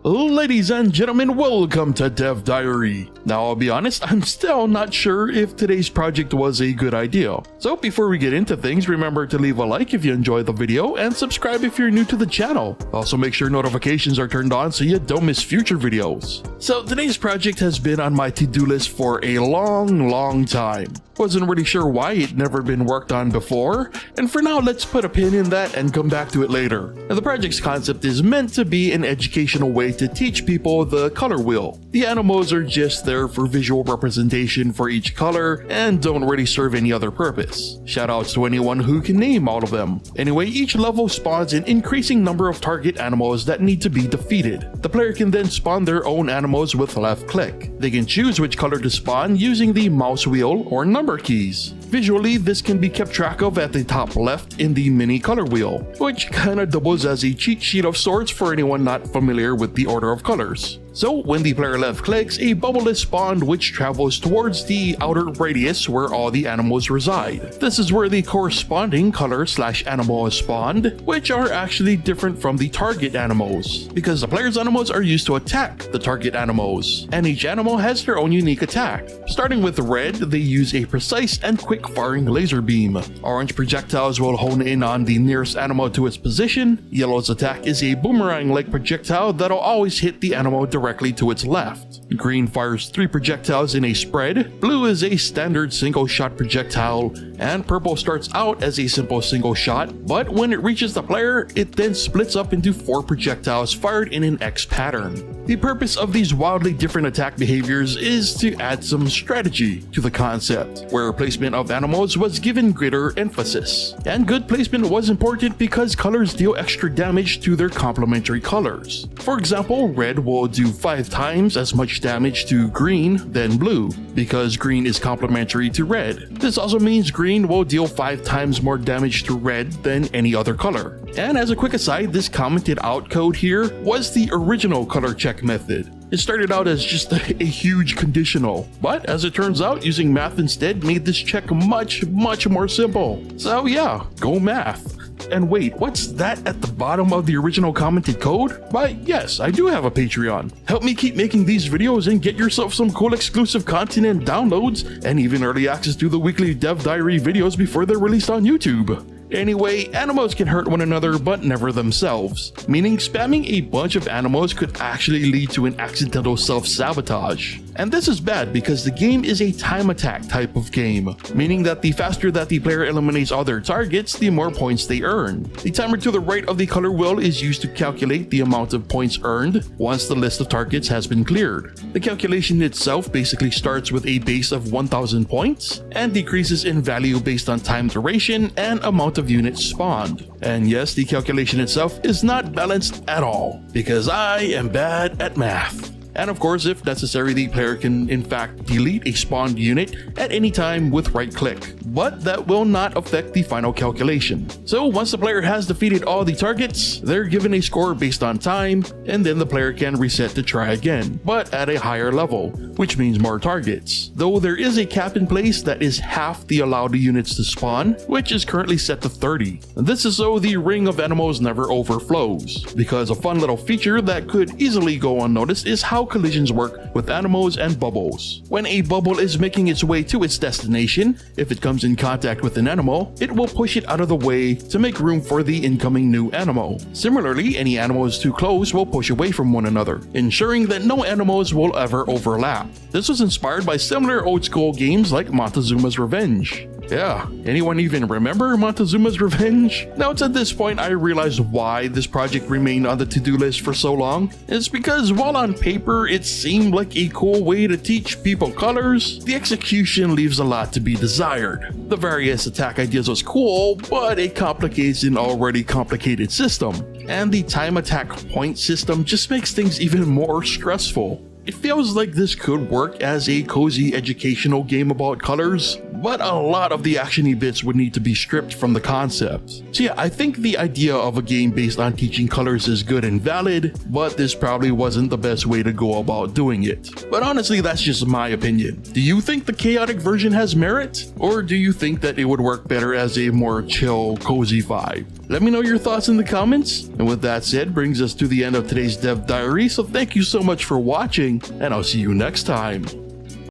Ladies and gentlemen, welcome to Dev Diary. Now I'll be honest, I'm still not sure if today's project was a good idea. So before we get into things, remember to leave a like if you enjoyed the video and subscribe if you're new to the channel. Also make sure notifications are turned on so you don't miss future videos. So today's project has been on my to-do list for a long time. Wasn't really sure why it never been worked on before, and for now let's put a pin in that and come back to it later. Now, the project's concept is meant to be an educational way to teach people the color wheel. The animals are just there for visual representation for each color and don't really serve any other purpose. Shoutouts to anyone who can name all of them. Anyway, each level spawns an increasing number of target animals that need to be defeated. The player can then spawn their own animals with left click. They can choose which color to spawn using the mouse wheel or number keys. Visually, this can be kept track of at the top left in the mini color wheel, which kinda doubles as a cheat sheet of sorts for anyone not familiar with the order of colors. So when the player left clicks, a bubble is spawned which travels towards the outer radius where all the animals reside. This is where the corresponding color/animal is spawned, which are actually different from the target animals, because the player's animals are used to attack the target animals, and each animal has their own unique attack. Starting with red, they use a precise and quick firing laser beam. Orange projectiles will hone in on the nearest animal to its position. Yellow's attack is a boomerang-like projectile that'll always hit the animal directly to its left. Green fires 3 projectiles in a spread. Blue is a standard single shot projectile, and purple starts out as a simple single shot, but when it reaches the player, it then splits up into 4 projectiles fired in an X pattern. The purpose of these wildly different attack behaviors is to add some strategy to the concept, where placement of animals was given greater emphasis. And good placement was important because colors deal extra damage to their complementary colors. For example, red will do 5 times as much damage to green than blue, because green is complementary to red. This also means green will deal 5 times more damage to red than any other color. And as a quick aside, this commented out code here was the original color check method. It started out as just a huge conditional, but as it turns out, using math instead made this check much more simple. So yeah, go math. And wait, what's that at the bottom of the original commented code? Why, yes, I do have a Patreon. Help me keep making these videos and get yourself some cool exclusive content and downloads, and even early access to the weekly Dev Diary videos before they're released on YouTube. Anyway, animals can hurt one another but never themselves, meaning spamming a bunch of animals could actually lead to an accidental self-sabotage. And this is bad because the game is a time attack type of game, meaning that the faster that the player eliminates all their targets, the more points they earn. The timer to the right of the color wheel is used to calculate the amount of points earned once the list of targets has been cleared. The calculation itself basically starts with a base of 1000 points and decreases in value based on time duration and amount of units spawned. And yes, the calculation itself is not balanced at all, because I am bad at math. And of course, if necessary, the player can in fact delete a spawned unit at any time with right click, but that will not affect the final calculation. So once the player has defeated all the targets, they're given a score based on time, and then the player can reset to try again, but at a higher level, which means more targets. Though there is a cap in place that is half the allowed units to spawn, which is currently set to 30. This is so the ring of animals never overflows, because a fun little feature that could easily go unnoticed is how collisions work with animals and bubbles. When a bubble is making its way to its destination, if it comes in contact with an animal, it will push it out of the way to make room for the incoming new animal. Similarly, any animals too close will push away from one another, ensuring that no animals will ever overlap. This was inspired by similar old school games like Montezuma's Revenge. Yeah, anyone even remember Montezuma's Revenge? Now it's at this point I realized why this project remained on the to-do list for so long. It's because while on paper it seemed like a cool way to teach people colors, the execution leaves a lot to be desired. The various attack ideas was cool, but it complicates an already complicated system. And the time attack point system just makes things even more stressful. It feels like this could work as a cozy educational game about colors, but a lot of the actiony bits would need to be stripped from the concept. So yeah, I think the idea of a game based on teaching colors is good and valid, but this probably wasn't the best way to go about doing it. But honestly, that's just my opinion. Do you think the chaotic version has merit? Or do you think that it would work better as a more chill, cozy vibe? Let me know your thoughts in the comments. And with that said, brings us to the end of today's Dev Diary. So thank you so much for watching, and I'll see you next time.